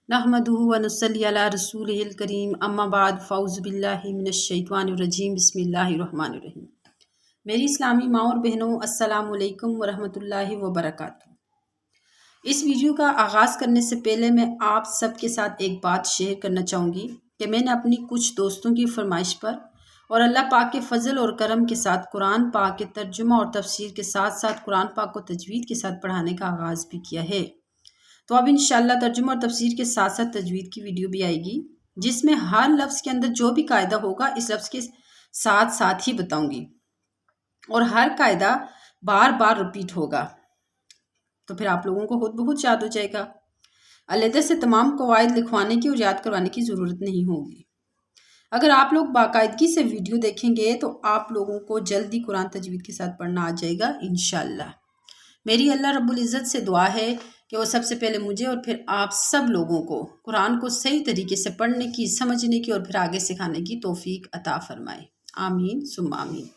नहमदुहु व नुसल्ली अला रसूलिहिल करीम अम्मा बाद फ़ौज़ु बिल्लाहि मिनश्शैतानिर्रजीम बिस्मिल्लाहिर्रहमानिर्रहीम। मेरी इस्लामी माँ और बहनों, अस्सलामु अलैकुम व रहमतुल्लाहि व बरकातुहू। इस वीडियो का आगाज़ करने से पहले मैं आप सबके साथ एक बात शेयर करना चाहूँगी कि मैंने अपनी कुछ दोस्तों की फरमाइश पर और अल्लाह पाक के फ़ज़ल और करम के साथ कुरान पाक के तर्जुमा और तफसीर के साथ साथ कुरान पाक को तजवीद के साथ पढ़ाने का आगाज़ भी किया है। तो अब इंशाअल्लाह तर्जुमा और तफसीर के साथ साथ तजवीद की वीडियो भी आएगी, जिसमें हर लफ्ज़ के अंदर जो भी कायदा होगा इस लफ्ज़ के साथ साथ ही बताऊंगी और हर कायदा बार बार रिपीट होगा, तो फिर आप लोगों को खुद बहुत याद हो जाएगा। अलहदा से तमाम कवायद लिखवाने की और याद करवाने की ज़रूरत नहीं होगी। अगर आप लोग बाकायदगी से वीडियो देखेंगे तो आप लोगों को जल्दी कुरान तजवीद के साथ पढ़ना आ जाएगा इंशाअल्लाह। मेरी अल्लाह रब्बुल इज़्ज़त से दुआ है कि वो सबसे पहले मुझे और फिर आप सब लोगों को कुरान को सही तरीके से पढ़ने की, समझने की और फिर आगे सिखाने की तौफीक अता फरमाए। आमीन सुम्मा आमीन।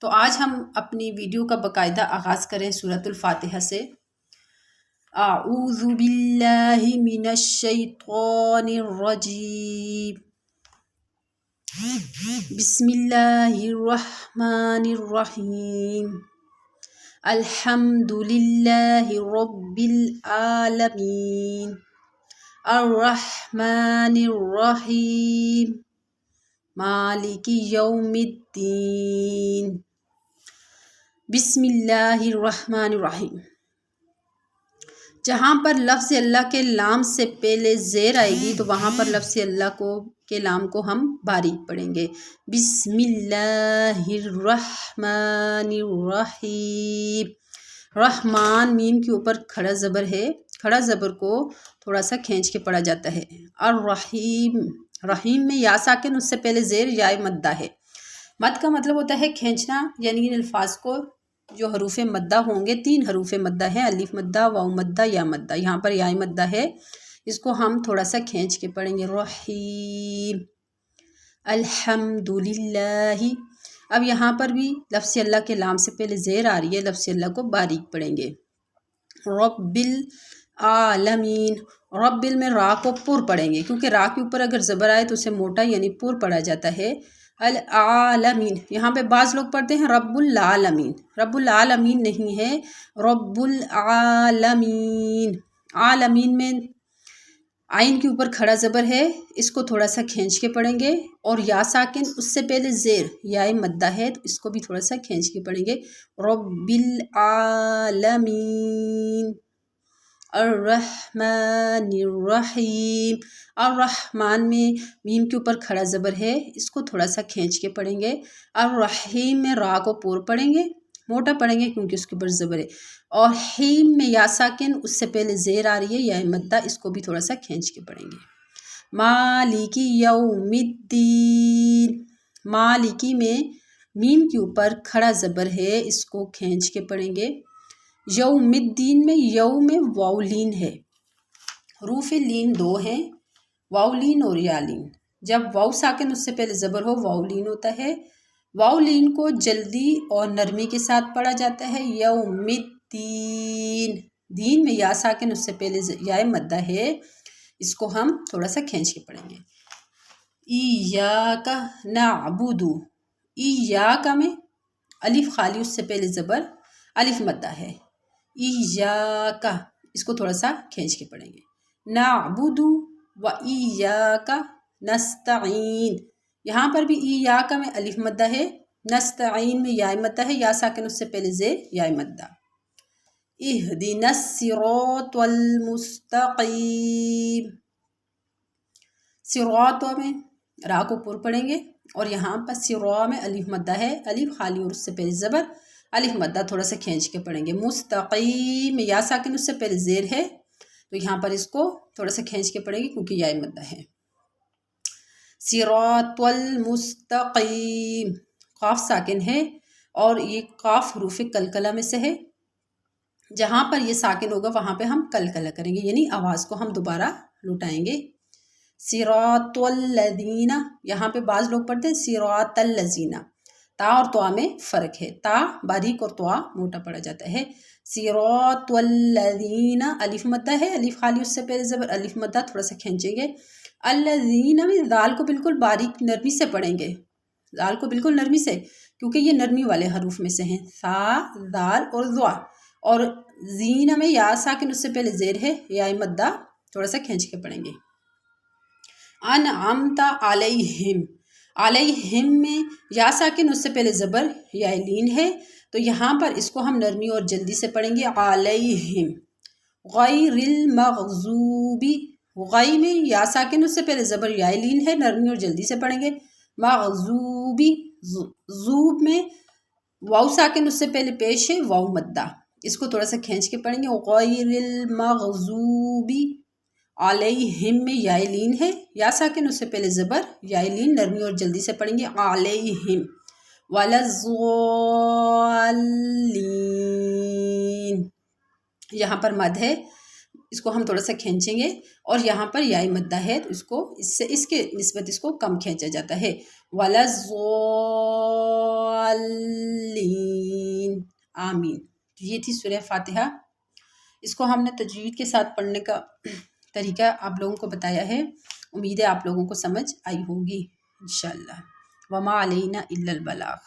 तो आज हम अपनी वीडियो का बाकायदा आगाज़ करें सूरतुल फातिहा से। आऊज़ु बिल्लाहि मिनश शैतानिर रजीम। बिस्मिल्लाहिर रहमानिर रहीम। अल्हम्दुलिल्लाहि रब्बिल आलमीन अर्रहमानिर रहीम मालिकी यौमिद्दीन। बिस्मिल्लाहिर रहमानिर रहीम। जहाँ पर लफ्ज़ अल्लाह के लाम से पहले ज़ेर आएगी तो वहाँ पर लफ्ज़ अल्लाह के लाम को हम बारीक पढ़ेंगे। बिस्मिल्लाहिर्रहमानिर्रहीम। रहमान मीम के ऊपर खड़ा ज़बर है, खड़ा ज़बर को थोड़ा सा खींच के पढ़ा जाता है। अर्रहीम, रहीम में या साकिन, उससे पहले ज़ेर या मद्दा है। मद का मतलब होता है खींचना, यानी इन अल्फाज को जो हरूफ मद्दा होंगे, 3 हरूफ मद्दा है, अलिफ मद्दा, वाव मद्दा, या मद्दा। यहाँ पर या मद्दा है, इसको हम थोड़ा सा खींच के पढ़ेंगे। रहीम अल्हम्दुलिल्लाहि। अब यहाँ पर भी लफ्ज़ अल्लाह के लाम से पहले ज़ेर आ रही है, लफ्ज़ अल्लाह को बारीक पढ़ेंगे। रब्बिल आलमीन, रब्बिल में रा को पुर पढ़ेंगे, क्योंकि रा के ऊपर अगर ज़बर आए तो उसे मोटा यानी पुर पढ़ा जाता है। अल आलमीन, यहाँ पे बाज़ लोग पढ़ते हैं रब्बुल आलमीन, रब्बुल आलमीन नहीं है, रब्बुल आलमीन। आलमीन में आइन के ऊपर खड़ा ज़बर है, इसको थोड़ा सा खींच के पढ़ेंगे। और या साकिन, उससे पहले ज़ेर या मद्दा है, तो इसको भी थोड़ा सा खींच के पढ़ेंगे। रब्बिल आलमीन अर्रहमानिर्रहीम। अर्रहमान में मीम के ऊपर खड़ा ज़बर है, इसको थोड़ा सा खींच के पढ़ेंगे। अर्रहीम में रा को पूर पढ़ेंगे, मोटा पढ़ेंगे क्योंकि उसके ऊपर ज़बर है। और हीम में या साकिन, उससे पहले ज़ेर आ रही है या मद्दा, इसको भी थोड़ा सा खींच के पढ़ेंगे। मालिकी यौमिद्दीन, मालिकी में मीम के ऊपर खड़ा ज़बर है, इसको खींच के पढ़ेंगे। यौमिद्दीन में यौ में वाउलीन है, हरूफ लीन 2 हैं, वाउलीन और यालीन। जब वाउ साकिन उससे पहले ज़बर हो वाउलीन होता है। वाउलीन को जल्दी और नरमी के साथ पढ़ा जाता है। यौमिद्दीन, दीन में या साकिन उससे पहले या मद्दा है, इसको हम थोड़ा सा खींच के पढ़ेंगे। इय्याका नअबुदु, इय्याका में अलिफ खाली, उससे पहले ज़बर, अलिफ मद्दा है। इय्याका, इसको थोड़ा सा खींच के पढ़ेंगे। नअबुदु व इय्याका नस्तईन, यहाँ पर भी इय्याका में अलिफ मद्दा है, नस्तईन में या मद्दा है, या साकिन उससे पहले ज़ेर या मद्दा। इहदिनस सिरातल मुस्तकीम, सिरात में रा को पुर पढ़ेंगे और यहाँ पर सिरा में अलिफ मद्दा है, अलिफ खाली और उससे पहले ज़बर, अलिफ मद्दा थोड़ा सा खींच के पढ़ेंगे। मुस्तकीम या साकिन उससे पहले ज़ेर है, तो यहाँ पर इसको थोड़ा सा खींच के पढ़ेंगे क्योंकि या मद्दा है। सिरातल मुस्तकीम, काफ साकिन है और ये काफ हरूफ कलकला में से है। जहाँ पर ये साकिन होगा वहाँ पे हम कलकला करेंगे, यानी आवाज़ को हम दोबारा लुटाएंगे। सिरातल लज़ीना, यहाँ पे बाज़ लोग पढ़ते हैं सिरातल लज़ीना, ता और त्वा में फ़र्क है, ता बारीक और त्वा मोटा पढ़ा जाता है। सिरात वल्लज़ीन, अलिफ मद्दा है, अलिफ खाली उससे पहले ज़बर, अलिफ मद्दा थोड़ा सा खींचेंगे। अल्लज़ीन में दाल को बिल्कुल बारीक नरमी से पढ़ेंगे, दाल को बिल्कुल नरमी से, क्योंकि ये नरमी वाले हरूफ में से हैं, सा, दाल और ज़ा। और जीन में या साकिन उससे पहले ज़ेर है, या मद्दा थोड़ा सा खींच के पढ़ेंगे। अनअमता अलैहिम, अलैहिम में या साकिन उससे पहले ज़बर या लीन है, तो यहाँ पर इसको हम नरमी और जल्दी से पढ़ेंगे। अलैहिम गैरिल मग़ज़ूबी, गै में या साकिन उससे पहले ज़बर या लीन है, नरमी और जल्दी से पढ़ेंगे। मग़ज़ूबी, ज़ूब में वाव साकिन उससे पहले पेश है, वाव मद्दा, इसको थोड़ा सा खींच के पढ़ेंगे। गैरिल मग़ज़ूबी, अलैहिम में या लीन है, या साकिन उससे पहले ज़बर या लीन, नरमी और जल्दी से पढ़ेंगे। अलैहिम वलज़्ज़ालिन, यहाँ पर मद है, इसको हम थोड़ा सा खींचेंगे, और यहाँ पर या मद्दा है, तो इसको इससे इसके निस्बत इसको कम खींचा जाता है। वलज़्ज़ालिन, आमीन। तो ये थी सूरह फातिहा। इसको हमने तजवीद के साथ पढ़ने का तरीका आप लोगों को बताया है। उम्मीद है आप लोगों को समझ आई होगी इंशाअल्लाह। वमा अलैना इल्लल बलाग।